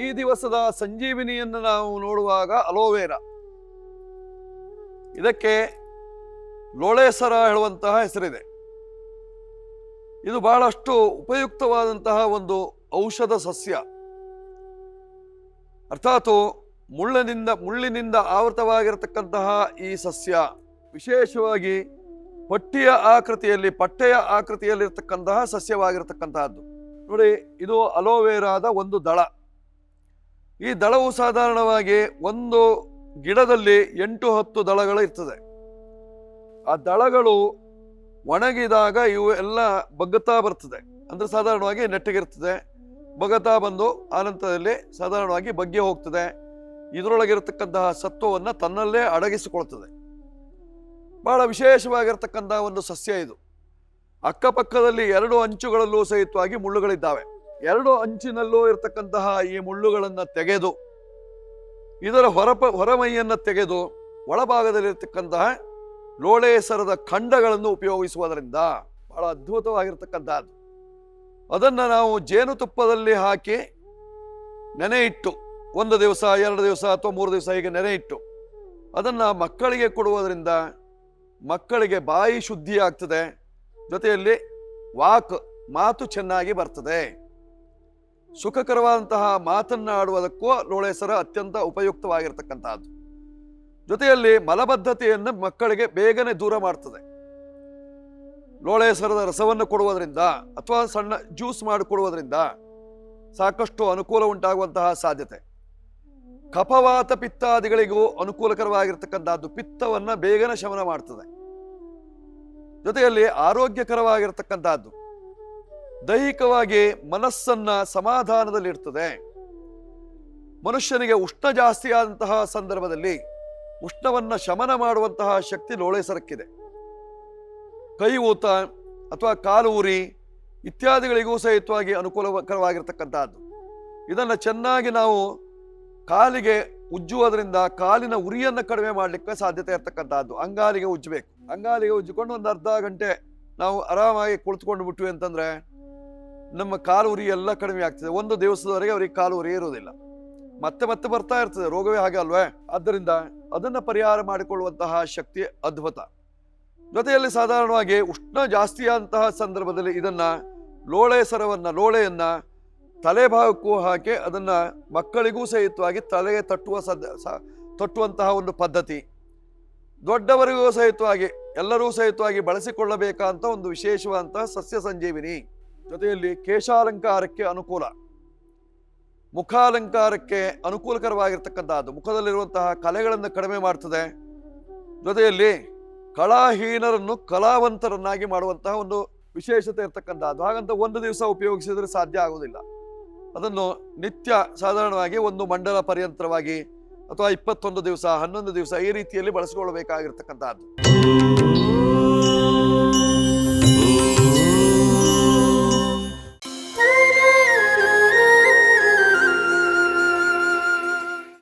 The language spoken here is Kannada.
ಈ ದಿವಸದ ಸಂಜೀವಿನಿಯನ್ನು ನಾವು ನೋಡುವಾಗ ಅಲೋವೆರಾ, ಇದಕ್ಕೆ ಲೋಳೆಸರ ಹೇಳುವಂತಹ ಹೆಸರಿದೆ. ಇದು ಬಹಳಷ್ಟು ಉಪಯುಕ್ತವಾದಂತಹ ಒಂದು ಔಷಧ ಸಸ್ಯ. ಅರ್ಥಾತ್ ಮುಳ್ಳಿನಿಂದ ಆವೃತವಾಗಿರತಕ್ಕಂತಹ ಈ ಸಸ್ಯ ವಿಶೇಷವಾಗಿ ಪಟ್ಟೆಯ ಆಕೃತಿಯಲ್ಲಿರ್ತಕ್ಕಂತಹ ಸಸ್ಯವಾಗಿರತಕ್ಕಂತಹದ್ದು. ನೋಡಿ, ಇದು ಅಲೋವೆರಾದ ಒಂದು ದಳ. ಈ ದಳವು ಸಾಧಾರಣವಾಗಿ ಒಂದು ಗಿಡದಲ್ಲಿ 8-10 ದಳಗಳು ಇರ್ತದೆ. ಆ ದಳಗಳು ಒಣಗಿದಾಗ ಇವು ಎಲ್ಲ ಬಗ್ಗುತ್ತಾ ಬರ್ತದೆ. ಅಂದ್ರೆ ಸಾಧಾರಣವಾಗಿ ನೆಟ್ಟಗಿರ್ತದೆ, ಬಗ್ಗುತ್ತಾ ಬಂದು ಆನಂತರದಲ್ಲಿ ಸಾಧಾರಣವಾಗಿ ಬಗ್ಗಿ ಹೋಗ್ತದೆ. ಇದರೊಳಗಿರತಕ್ಕಂತಹ ಸತ್ವವನ್ನು ತನ್ನಲ್ಲೇ ಅಡಗಿಸಿಕೊಳ್ತದೆ. ಬಹಳ ವಿಶೇಷವಾಗಿರ್ತಕ್ಕಂತಹ ಒಂದು ಸಸ್ಯ ಇದು. ಅಕ್ಕಪಕ್ಕದಲ್ಲಿ 2 ಅಂಚುಗಳಲ್ಲೂ ಸಹಿತವಾಗಿ ಮುಳ್ಳುಗಳಿದ್ದಾವೆ. 2 ಅಂಚಿನಲ್ಲೂ ಇರತಕ್ಕಂತಹ ಈ ಮುಳ್ಳುಗಳನ್ನು ತೆಗೆದು, ಇದರ ಹೊರಮೈಯನ್ನು ತೆಗೆದು ಒಳಭಾಗದಲ್ಲಿರ್ತಕ್ಕಂತಹ ಲೋಳೆಸರದ ಖಂಡಗಳನ್ನು ಉಪಯೋಗಿಸುವುದರಿಂದ ಬಹಳ ಅದ್ಭುತವಾಗಿರ್ತಕ್ಕಂಥದ್ದು. ಅದನ್ನು ನಾವು ಜೇನುತುಪ್ಪದಲ್ಲಿ ಹಾಕಿ ನೆನೆ ಇಟ್ಟು 1 ದಿವಸ 2 ದಿವಸ ಅಥವಾ 3 ದಿವಸ ಹೀಗೆ ನೆನೆ ಇಟ್ಟು ಅದನ್ನು ಮಕ್ಕಳಿಗೆ ಕೊಡುವುದರಿಂದ ಮಕ್ಕಳಿಗೆ ಬಾಯಿ ಶುದ್ಧಿ ಆಗ್ತದೆ, ಜೊತೆಯಲ್ಲಿ ಮಾತು ಚೆನ್ನಾಗಿ ಬರ್ತದೆ. ಸುಖಕರವಾದಂತಹ ಮಾತನ್ನ ಆಡುವುದಕ್ಕೂ ಲೋಳೆಸರ ಅತ್ಯಂತ ಉಪಯುಕ್ತವಾಗಿರ್ತಕ್ಕಂಥದ್ದು. ಜೊತೆಯಲ್ಲಿ ಮಲಬದ್ಧತೆಯನ್ನು ಮಕ್ಕಳಿಗೆ ಬೇಗನೆ ದೂರ ಮಾಡ್ತದೆ. ಲೋಳೆಸರದ ರಸವನ್ನು ಕೊಡುವುದರಿಂದ ಅಥವಾ ಸಣ್ಣ ಜ್ಯೂಸ್ ಮಾಡಿಕೊಡುವುದರಿಂದ ಸಾಕಷ್ಟು ಅನುಕೂಲ ಉಂಟಾಗುವಂತಹ ಸಾಧ್ಯತೆ. ಕಫವಾತ ಪಿತ್ತಾದಿಗಳಿಗೂ ಅನುಕೂಲಕರವಾಗಿರ್ತಕ್ಕಂಥದ್ದು. ಪಿತ್ತವನ್ನು ಬೇಗನೆ ಶಮನ ಮಾಡ್ತದೆ. ಜೊತೆಯಲ್ಲಿ ಆರೋಗ್ಯಕರವಾಗಿರ್ತಕ್ಕಂಥದ್ದು. ದೈಹಿಕವಾಗಿ ಮನಸ್ಸನ್ನ ಸಮಾಧಾನದಲ್ಲಿರ್ತದೆ. ಮನುಷ್ಯನಿಗೆ ಉಷ್ಣ ಜಾಸ್ತಿ ಆದಂತಹ ಸಂದರ್ಭದಲ್ಲಿ ಉಷ್ಣವನ್ನ ಶಮನ ಮಾಡುವಂತಹ ಶಕ್ತಿ ಲೋಳೆಸರಕ್ಕಿದೆ. ಕೈ ಊತ ಅಥವಾ ಕಾಲು ಉರಿ ಇತ್ಯಾದಿಗಳಿಗೂ ಸಹಿತವಾಗಿ ಅನುಕೂಲಕರವಾಗಿರ್ತಕ್ಕಂಥದ್ದು. ಇದನ್ನು ಚೆನ್ನಾಗಿ ನಾವು ಕಾಲಿಗೆ ಉಜ್ಜುವುದರಿಂದ ಕಾಲಿನ ಉರಿಯನ್ನು ಕಡಿಮೆ ಮಾಡಲಿಕ್ಕೆ ಸಾಧ್ಯತೆ ಇರತಕ್ಕಂಥದ್ದು. ಅಂಗಾಲಿಗೆ ಉಜ್ಜಬೇಕು. ಅಂಗಾಲಿಗೆ ಉಜ್ಜಿಕೊಂಡು ಒಂದು ಅರ್ಧ ಗಂಟೆ ನಾವು ಆರಾಮಾಗಿ ಕುಳಿತುಕೊಂಡು ಬಿಟ್ವಿ ಅಂತಂದ್ರೆ ನಮ್ಮ ಕಾಲು ಉರಿ ಎಲ್ಲ ಕಡಿಮೆ ಆಗ್ತದೆ. 1 ದಿವಸದವರೆಗೆ ಅವರಿಗೆ ಕಾಲು ಉರಿ ಇರುವುದಿಲ್ಲ. ಮತ್ತೆ ಬರ್ತಾ ಇರ್ತದೆ. ರೋಗವೇ ಹಾಗೆ ಅಲ್ವೇ? ಆದ್ದರಿಂದ ಅದನ್ನು ಪರಿಹಾರ ಮಾಡಿಕೊಳ್ಳುವಂತಹ ಶಕ್ತಿ ಅದ್ಭುತ. ಜೊತೆಯಲ್ಲಿ ಸಾಧಾರಣವಾಗಿ ಉಷ್ಣ ಜಾಸ್ತಿಯಾದಂತಹ ಸಂದರ್ಭದಲ್ಲಿ ಇದನ್ನ ಲೋಳೆಯನ್ನ ತಲೆ ಭಾಗಕ್ಕೂ ಹಾಕಿ ಅದನ್ನ ಮಕ್ಕಳಿಗೂ ಸಹಿತವಾಗಿ ತಲೆಗೆ ತಟ್ಟುವಂತಹ ಒಂದು ಪದ್ಧತಿ. ದೊಡ್ಡವರಿಗೂ ಸಹಿತವಾಗಿ ಎಲ್ಲರೂ ಸಹಿತವಾಗಿ ಬಳಸಿಕೊಳ್ಳಬೇಕಂತ ಒಂದು ವಿಶೇಷವಾದಂತಹ ಸಸ್ಯ ಸಂಜೀವಿನಿ. ಜೊತೆಯಲ್ಲಿ ಕೇಶಾಲಂಕಾರಕ್ಕೆ ಅನುಕೂಲ, ಮುಖಾಲಂಕಾರಕ್ಕೆ ಅನುಕೂಲಕರವಾಗಿರ್ತಕ್ಕಂಥದ್ದು. ಮುಖದಲ್ಲಿರುವಂತಹ ಕಲೆಗಳನ್ನು ಕಡಿಮೆ ಮಾಡ್ತದೆ. ಜೊತೆಯಲ್ಲಿ ಕಲಾಹೀನರನ್ನು ಕಲಾವಂತರನ್ನಾಗಿ ಮಾಡುವಂತಹ ಒಂದು ವಿಶೇಷತೆ ಇರ್ತಕ್ಕಂಥದ್ದು. ಹಾಗಂತ 1 ದಿವಸ ಉಪಯೋಗಿಸಿದ್ರೆ ಸಾಧ್ಯ ಆಗುವುದಿಲ್ಲ. ಅದನ್ನು ನಿತ್ಯ ಸಾಧಾರಣವಾಗಿ 1 ಮಂಡಲ ಪರ್ಯಂತರವಾಗಿ ಅಥವಾ 21 ದಿವಸ 11 ದಿವಸ ಈ ರೀತಿಯಲ್ಲಿ ಬಳಸಿಕೊಳ್ಳಬೇಕಾಗಿರ್ತಕ್ಕಂಥದ್ದು.